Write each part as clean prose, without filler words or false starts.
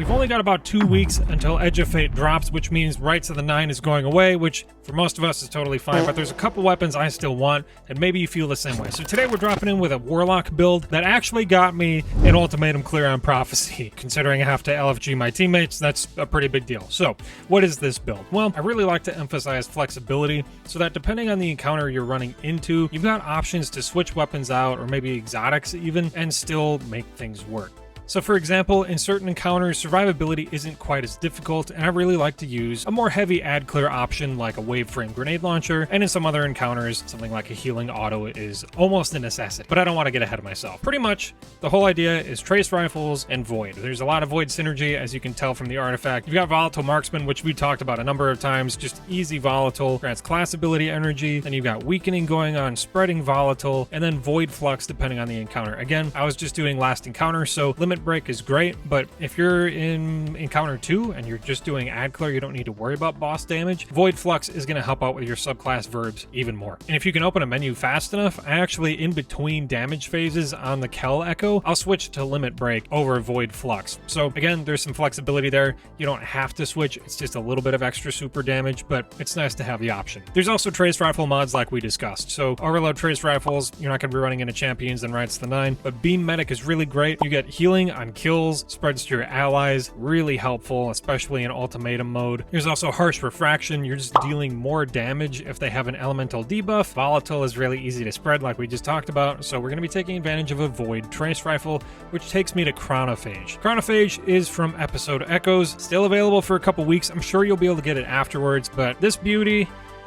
We've only got about 2 weeks until Edge of Fate drops, which means Rites of the Nine is going away, which for most of us is totally fine, but there's a couple weapons I still want, and maybe you feel the same way. So today we're dropping in with a Warlock build that actually got me an ultimatum clear on Prophecy. Considering I have to LFG my teammates, that's a pretty big deal. So, what is this build? Well, I really like to emphasize flexibility, so that depending on the encounter you're running into, you've got options to switch weapons out, or maybe exotics even, and still make things work. So for example, in certain encounters, survivability isn't quite as difficult, and I really like to use a more heavy ad clear option like a wave frame grenade launcher, and in some other encounters, something like a healing auto is almost a necessity, but I don't want to get ahead of myself. Pretty much, the whole idea is trace rifles and void. There's a lot of void synergy, as you can tell from the artifact. You've got volatile marksman, which we talked about a number of times, just easy volatile, grants class ability energy, then you've got weakening going on, spreading volatile, and then void flux depending on the encounter. Again, I was just doing last encounter, so limit break is great, but if you're in encounter 2 and you're just doing ad clear, you don't need to worry about boss damage. Void flux is going to help out with your subclass verbs even more. And if you can open a menu fast enough, I actually, in between damage phases on the Kel Echo, I'll switch to limit break over void flux. So again, there's some flexibility there. You don't have to switch. It's just a little bit of extra super damage, but it's nice to have the option. There's also trace rifle mods like we discussed. So overload trace rifles, you're not going to be running into champions and Rites of the Nine, but Beam Medic is really great. You get healing on kills, spreads to your allies, really helpful, especially in ultimatum mode. There's also harsh refraction. You're just dealing more damage if they have an elemental debuff. Volatile is really easy to spread like we just talked about, so we're going to be taking advantage of a void trace rifle, which takes me to Chronophage. Chronophage is from episode Echoes, still available for a couple weeks. I'm sure you'll be able to get it afterwards, but this beauty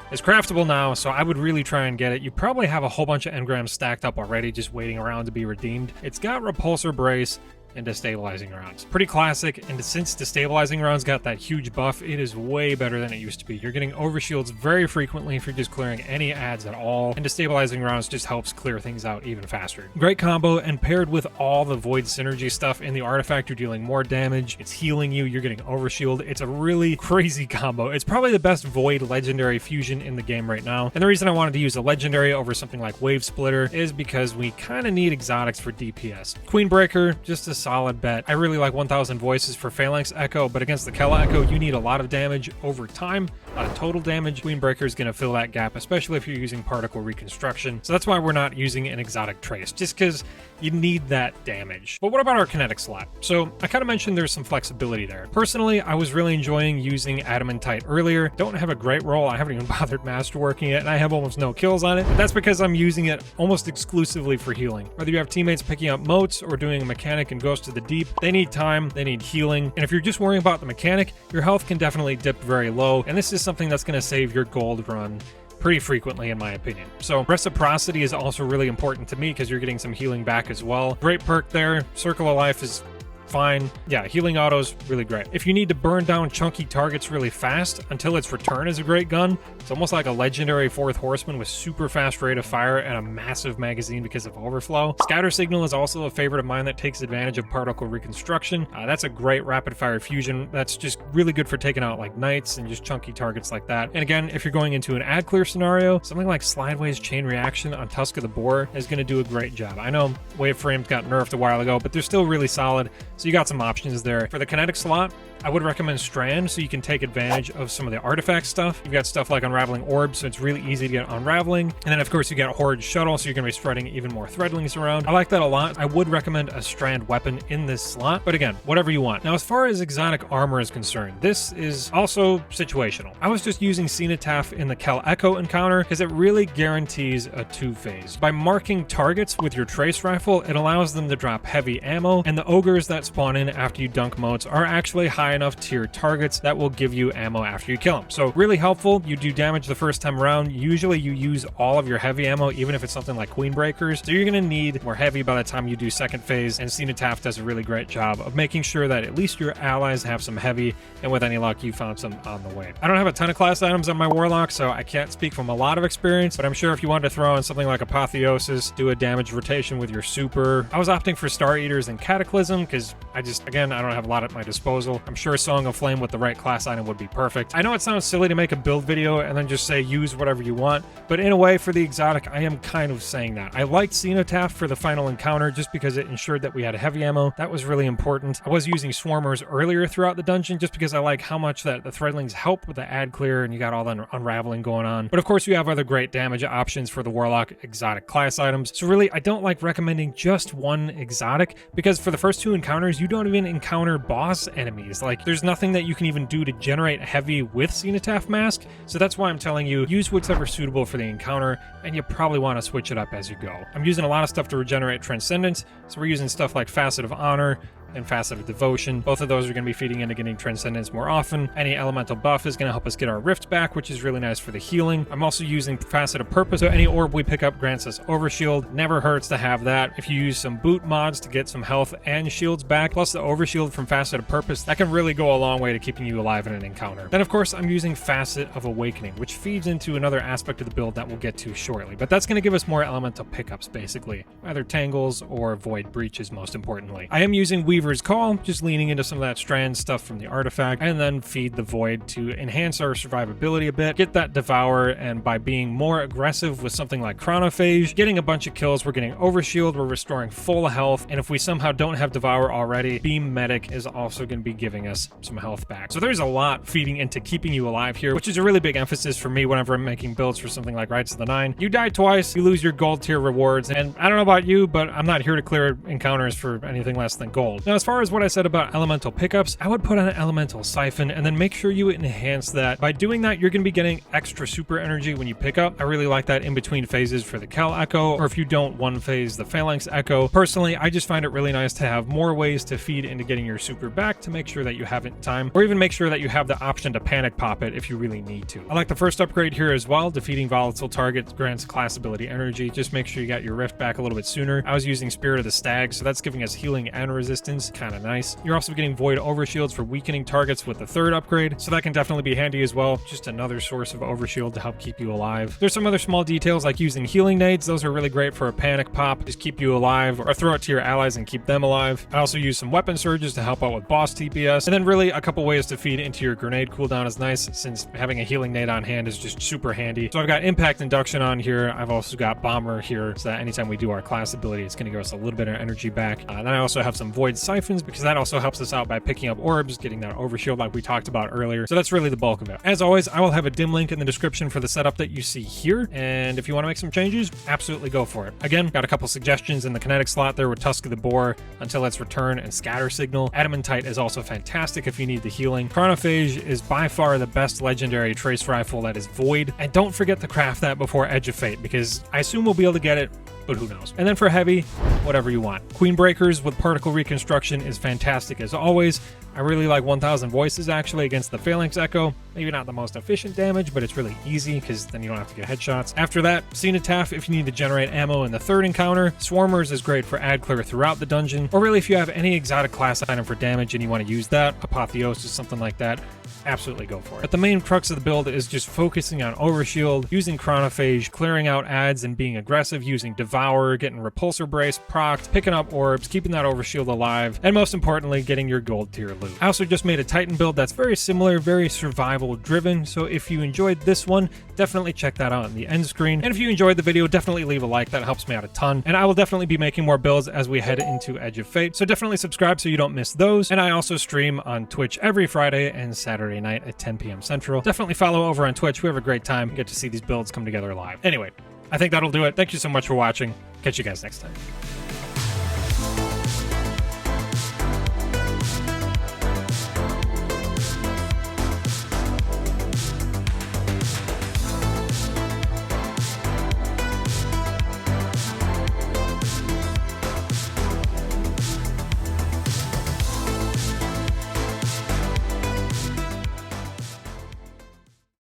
is craftable now, so I would really try and get it. You probably have a whole bunch of engrams stacked up already, just waiting around to be redeemed. It's got repulsor brace and destabilizing rounds. Pretty classic, and since destabilizing rounds got that huge buff, it is way better than it used to be. You're getting overshields very frequently if you're just clearing any ads at all, and destabilizing rounds just helps clear things out even faster. Great combo, and paired with all the void synergy stuff in the artifact, you're dealing more damage, it's healing you, you're getting overshield. It's a really crazy combo. It's probably the best void legendary fusion in the game right now, and the reason I wanted to use a legendary over something like Wave Splitter is because we kind of need exotics for DPS. Queenbreaker, just a solid bet. I really like 1000 Voices for Phalanx Echo, but against the Kel Echo, you need a lot of damage over time, a lot of total damage. Queenbreaker is going to fill that gap, especially if you're using particle reconstruction. So that's why we're not using an exotic trace, just because you need that damage. But what about our kinetic slot? So I kind of mentioned there's some flexibility there. Personally, I was really enjoying using Adamantite earlier. Don't have a great role. I haven't even bothered masterworking it, and I have almost no kills on it. But that's because I'm using it almost exclusively for healing. Whether you have teammates picking up motes or doing a mechanic and Ghost to the Deep, they need time, they need healing, and if you're just worrying about the mechanic, your health can definitely dip very low, and this is something that's going to save your gold run pretty frequently, in my opinion. So reciprocity is also really important to me because you're getting some healing back as well. Great perk there. Circle of Life is fine. Yeah, healing autos, really great. If you need to burn down chunky targets really fast, until its return is a great gun. It's almost like a legendary fourth horseman with super fast rate of fire and a massive magazine because of overflow. Scatter Signal is also a favorite of mine that takes advantage of particle reconstruction. That's a great rapid fire fusion. That's just really good for taking out like knights and just chunky targets like that. And again, if you're going into an ad clear scenario, something like Slideways Chain Reaction on Tusk of the Boar is going to do a great job. I know Wave Frames got nerfed a while ago, but they're still really solid. So you got some options there. For the kinetic slot, I would recommend Strand so you can take advantage of some of the artifact stuff. You've got stuff like Unraveling Orbs, so it's really easy to get Unraveling. And then, of course, you got Horde Shuttle, so you're going to be spreading even more threadlings around. I like that a lot. I would recommend a Strand weapon in this slot, but again, whatever you want. Now, as far as exotic armor is concerned, this is also situational. I was just using Cenotaph in the Kel Echo encounter because it really guarantees a 2-phase. By marking targets with your trace rifle, it allows them to drop heavy ammo, and the ogres that spawn in after you dunk motes are actually high enough tier targets that will give you ammo after you kill them. So really helpful. You do damage the first time around. Usually you use all of your heavy ammo, even if it's something like Queen Breakers. So you're going to need more heavy by the time you do second phase, and Cenotaph does a really great job of making sure that at least your allies have some heavy, and with any luck, you found some on the way. I don't have a ton of class items on my Warlock, so I can't speak from a lot of experience, but I'm sure if you wanted to throw in something like Apotheosis, do a damage rotation with your super. I was opting for Star Eaters and Cataclysm because but again, I don't have a lot at my disposal. I'm sure Song of Flame with the right class item would be perfect. I know it sounds silly to make a build video and then just say use whatever you want, but in a way for the exotic, I am kind of saying that. I liked Cenotaph for the final encounter just because it ensured that we had heavy ammo. That was really important. I was using Swarmers earlier throughout the dungeon just because I like how much that the Threadlings help with the ad clear and you got all that unraveling going on. But of course you have other great damage options for the Warlock exotic class items. So really, I don't like recommending just one exotic because for the first 2 encounters, you don't even encounter boss enemies. Like, there's nothing that you can even do to generate heavy with Cenotaph Mask. So that's why I'm telling you, use whatever's suitable for the encounter, and you probably want to switch it up as you go. I'm using a lot of stuff to regenerate Transcendence, so we're using stuff like Facet of Honor and Facet of Devotion. Both of those are going to be feeding into getting Transcendence more often. Any elemental buff is going to help us get our Rift back, which is really nice for the healing. I'm also using Facet of Purpose, so any orb we pick up grants us Overshield. Never hurts to have that. If you use some boot mods to get some health and shields back, plus the Overshield from Facet of Purpose, that can really go a long way to keeping you alive in an encounter. Then of course I'm using Facet of Awakening, which feeds into another aspect of the build that we'll get to shortly, but that's going to give us more elemental pickups basically, either Tangles or Void Breaches most importantly. I am using Weaver's Call, just leaning into some of that strand stuff from the artifact, and then feed the Void to enhance our survivability a bit, get that Devour, and by being more aggressive with something like Chronophage, getting a bunch of kills, we're getting Overshield, we're restoring full health, and if we somehow don't have Devour already, Beam Medic is also going to be giving us some health back. So there's a lot feeding into keeping you alive here, which is a really big emphasis for me whenever I'm making builds for something like Rites of the Nine. You die twice, you lose your gold tier rewards, and I don't know about you, but I'm not here to clear encounters for anything less than gold. Now, as far as what I said about elemental pickups, I would put on an elemental siphon and then make sure you enhance that. By doing that, you're going to be getting extra super energy when you pick up. I really like that in between phases for the Kel Echo, or if you don't one phase the Phalanx Echo. Personally, I just find it really nice to have more ways to feed into getting your super back to make sure that you have it in time, or even make sure that you have the option to panic pop it if you really need to. I like the first upgrade here as well. Defeating volatile targets grants class ability energy. Just make sure you got your Rift back a little bit sooner. I was using Spirit of the Stag, so that's giving us healing and resistance. Kind of nice. You're also getting Void Overshields for weakening targets with the third upgrade, so that can definitely be handy as well. Just another source of Overshield to help keep you alive. There's some other small details like using healing nades. Those are really great for a panic pop. Just keep you alive, or throw it to your allies and keep them alive. I also use some weapon surges to help out with boss TPS, and then really a couple ways to feed into your grenade cooldown is nice, since having a healing nade on hand is just super handy. So I've got Impact Induction on here. I've also got Bomber here, so that anytime we do our class ability, it's going to give us a little bit of energy back. Then I also have some Void Siphons, because that also helps us out by picking up orbs, getting that Overshield like we talked about earlier. So that's really the bulk of it. As always, I will have a dim link in the description for the setup that you see here, and if you want to make some changes, absolutely go for it. Again, got a couple suggestions in the Kinetic slot there with Tusk of the Boar, Until Its Return, and Scatter Signal. Adamantite is also fantastic if you need the healing. Chronophage is by far the best legendary trace rifle that is Void, and don't forget to craft that before Edge of Fate, because I assume we'll be able to get it, but who knows. And then for heavy, whatever you want. Queen Breakers with Particle Reconstruction is fantastic as always. I really like 1000 Voices actually against the Phalanx Echo. Maybe not the most efficient damage, but it's really easy because then you don't have to get headshots. After that, Cenotaph if you need to generate ammo in the third encounter. Swarmers is great for ad clear throughout the dungeon. Or really if you have any exotic class item for damage and you want to use that, Apotheosis, something like that, absolutely go for it. But the main crux of the build is just focusing on Overshield, using Chronophage, clearing out ads and being aggressive, using Devour, getting Repulsor Brace procced, picking up orbs, keeping that Overshield alive, and most importantly, getting your gold tier loot. I also just made a Titan build that's very similar, very survival driven, so if you enjoyed this one, definitely check that out on the end screen. And if you enjoyed the video, definitely leave a like, that helps me out a ton. And I will definitely be making more builds as we head into Edge of Fate, so definitely subscribe so you don't miss those. And I also stream on Twitch every Friday and Saturday night at 10 p.m. Central. Definitely follow over on Twitch. We have a great time. Get to see these builds come together live. Anyway, I think that'll do it. Thank you so much for watching. Catch you guys next time.